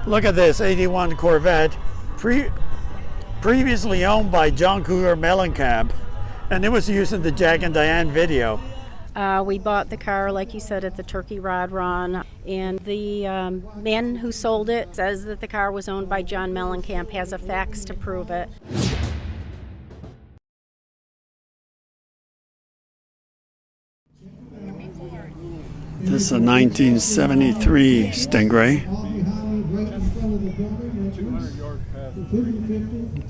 Look at this 81 Corvette, previously owned by John Cougar Mellencamp, and it was used in the Jack and Diane video. We bought the car, like you said, at the Turkey Rod Run, and the man who sold it says that the car was owned by John Mellencamp, has a fax to prove it. This is a 1973 Stingray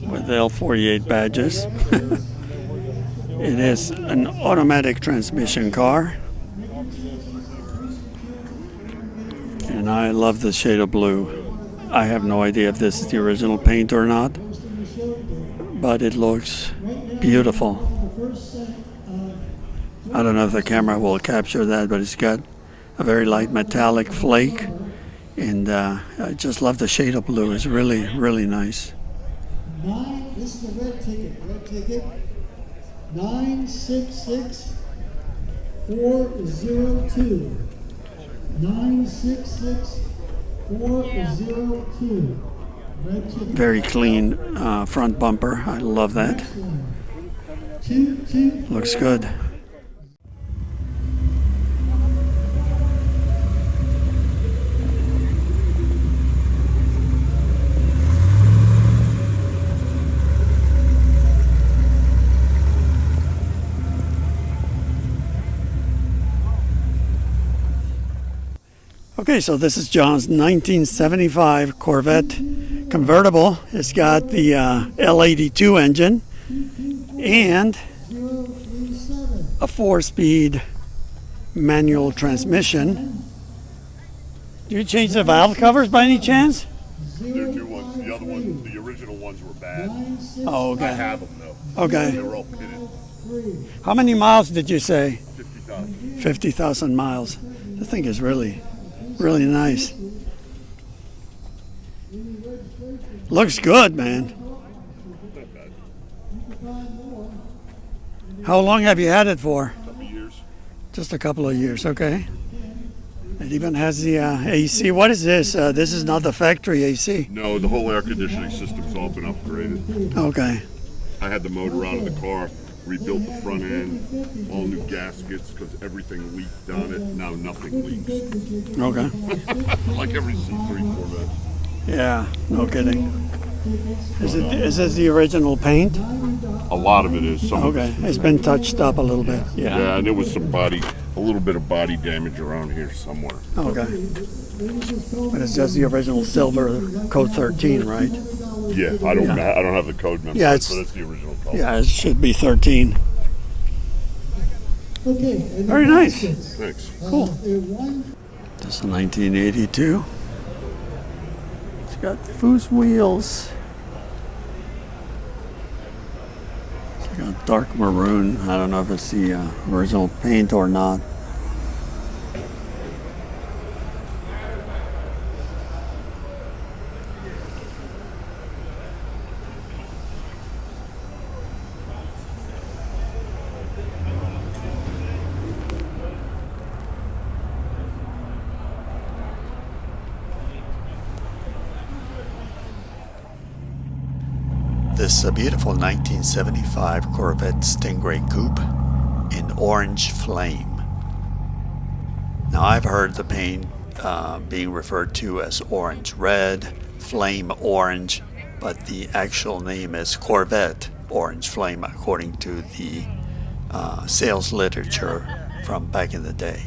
with L48 badges. It is an automatic transmission car, and I love the shade of blue. I have no idea if this is the original paint or not, but it looks beautiful. I don't know if the camera will capture that, but it's got a very light metallic flake, and I just love the shade of blue. It's really, really nice. This is the red ticket. 966402. 966402. Very clean front bumper. I love that. Looks good. Okay, so this is John's 1975 Corvette convertible. It's got the L82 engine and a 4-speed manual transmission. Do you change the valve covers by any chance? They're new ones. The other ones, the original ones were bad. Oh, okay. I have them though. Okay. They were all pitted. How many miles did you say? 50,000. 50,000 miles. The thing is really nice. Looks good, man. How long have you had it for? A couple years. Just a couple of years, okay. It even has the AC. What is this? This is not the factory AC. No, the whole air conditioning system's all been upgraded. Okay. I had the motor out of the car, rebuilt the front end, all new gaskets because everything leaked on it. Now nothing leaks. Okay. Like every C3 Corvette. Yeah, no kidding. Is this the original paint? A lot of it is. Some of Okay, it's been touched up a little bit. Yeah, and there was a little bit of body damage around here somewhere. Okay. But it's just the original silver Code 13, right? Yeah, I don't have the code number. Yeah, so that's the original color. Yeah, it should be 13. Okay. Very nice. Thanks. Cool. This is 1982. It's got foose wheels. It's like a dark maroon. I don't know if it's the original paint or not. This is a beautiful 1975 Corvette Stingray coupe in orange flame. Now I've heard the paint being referred to as orange red, flame orange, but the actual name is Corvette orange flame according to the sales literature from back in the day.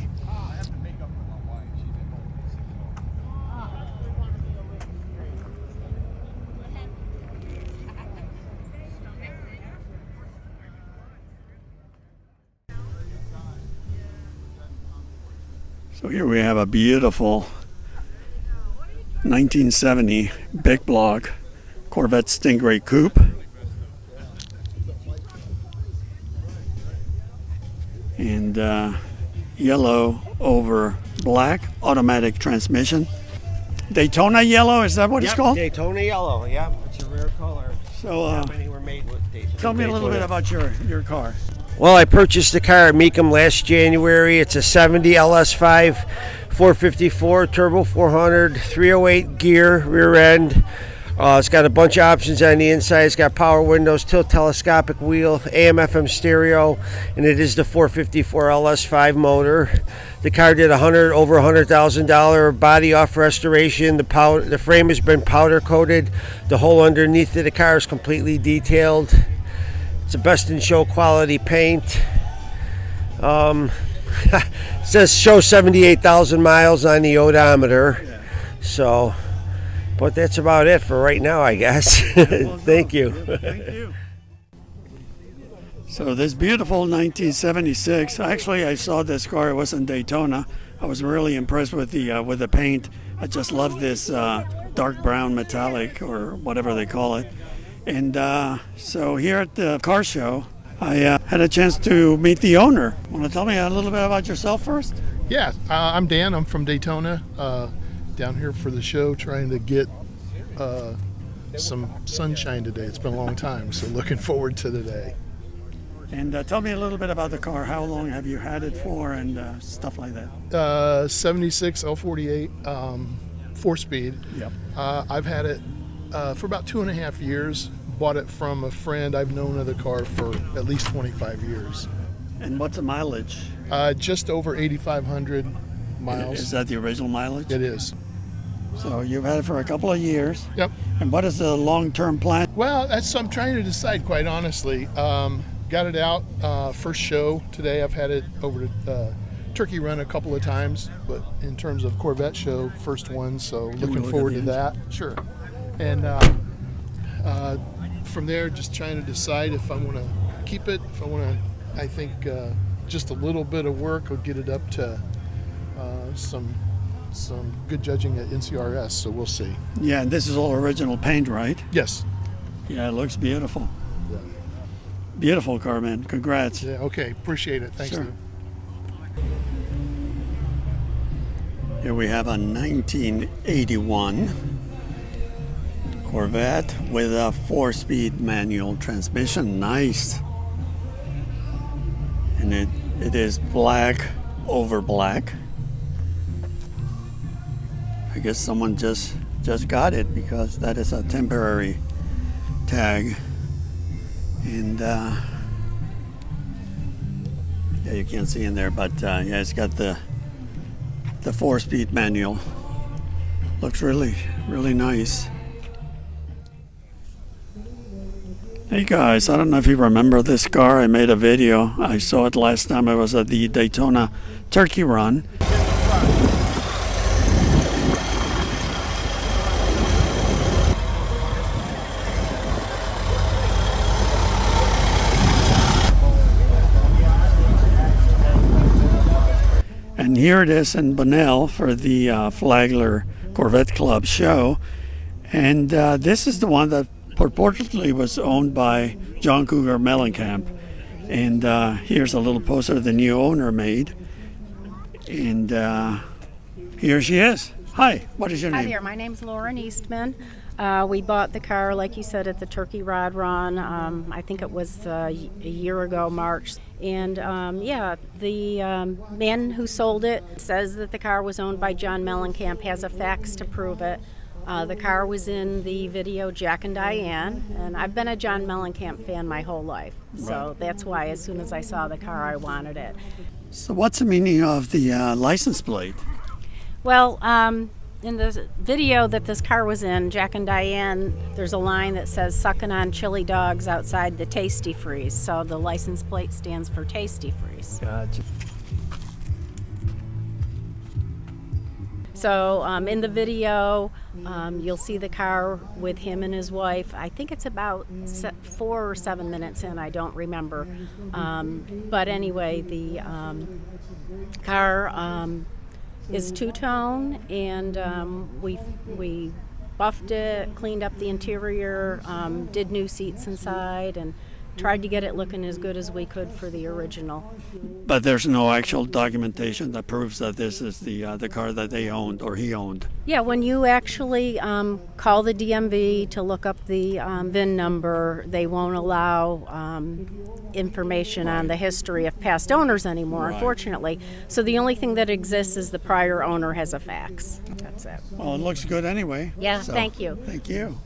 So here we have a beautiful 1970 big block Corvette Stingray coupe. And yellow over black, automatic transmission. Daytona yellow, is that what it's called? Daytona yellow, yeah. It's a rare color. So Not many were made with Daytona. tell me a little bit about your car. Well, I purchased the car at Meekum last January. It's a 70 LS5 454 turbo 400, 308 gear, rear end. It's got a bunch of options on the inside. It's got power windows, tilt telescopic wheel, AM/FM stereo, and it is the 454 LS5 motor. The car did over $100,000 body off restoration. The frame has been powder coated. The whole underneath of the car is completely detailed. It's a best in show quality paint. It says show 78,000 miles on the odometer. So, but that's about it for right now, I guess. Thank you. Thank you. So this beautiful 1976. Actually, I saw this car. It was in Daytona. I was really impressed with the paint. I just love this dark brown metallic or whatever they call it. And so here at the car show, I had a chance to meet the owner. Want to tell me a little bit about yourself first? Yeah, I'm Dan. I'm from Daytona. Down here for the show, trying to get some sunshine today. It's been a long time, so looking forward to today. And tell me a little bit about the car. How long have you had it for and stuff like that? 76 L48, 4-speed. Yep. I've had it for about 2.5 years. Bought it from a friend. I've known of the car for at least 25 years. And what's the mileage? Just over 8,500 miles. Is that the original mileage? It is. So you've had it for a couple of years. Yep. And what is the long-term plan? Well, that's I'm trying to decide, quite honestly. Got it out first show today. I've had it over to Turkey Run a couple of times, but in terms of Corvette Show, first one. So looking forward to that. Sure. And from there, just trying to decide if I want to keep it. If I want to, I think just a little bit of work will get it up to some good judging at NCRS. So we'll see. Yeah, and this is all original paint, right? Yes. Yeah, it looks beautiful. Yeah. Beautiful car, man. Congrats. Yeah. Okay. Appreciate it. Thanks. Sure. Lou. Here we have a 1981 Corvette with a 4-speed manual transmission. Nice. And it is black over black. I guess someone just got it because that is a temporary tag. And yeah, you can't see in there, but yeah, it's got the 4-speed manual. Looks really, really nice. Hey guys, I don't know if you remember this car. I made a video. I saw it last time I was at the Daytona Turkey Run. And here it is in Bunnell for the Flagler Corvette Club show. And this is the one that purportedly was owned by John Cougar Mellencamp. And here's a little poster the new owner made. And here she is. Hi, what is your name? Hi there, my name's Lauren Eastman. We bought the car, like you said, at the Turkey Rod Run. I think it was a year ago, March. And yeah, the man who sold it says that the car was owned by John Mellencamp, has a fax to prove it. The car was in the video Jack and Diane, and I've been a John Mellencamp fan my whole life. So that's why as soon as I saw the car, I wanted it. So what's the meaning of the license plate? Well, in the video that this car was in, Jack and Diane, there's a line that says sucking on chili dogs outside the Tasty Freeze. So the license plate stands for Tasty Freeze. Gotcha. So in the video, you'll see the car with him and his wife. I think it's about 4 or 7 minutes in, I don't remember. But anyway, the car is two-tone, and we buffed it, cleaned up the interior, did new seats inside, and tried to get it looking as good as we could for the original. But there's no actual documentation that proves that this is the car that they owned or he owned. Yeah, when you actually call the DMV to look up the VIN number, they won't allow information on the history of past owners anymore, Right. unfortunately. So the only thing that exists is the prior owner has a fax. That's it. Well, it looks good anyway. Yeah, thank you. Thank you.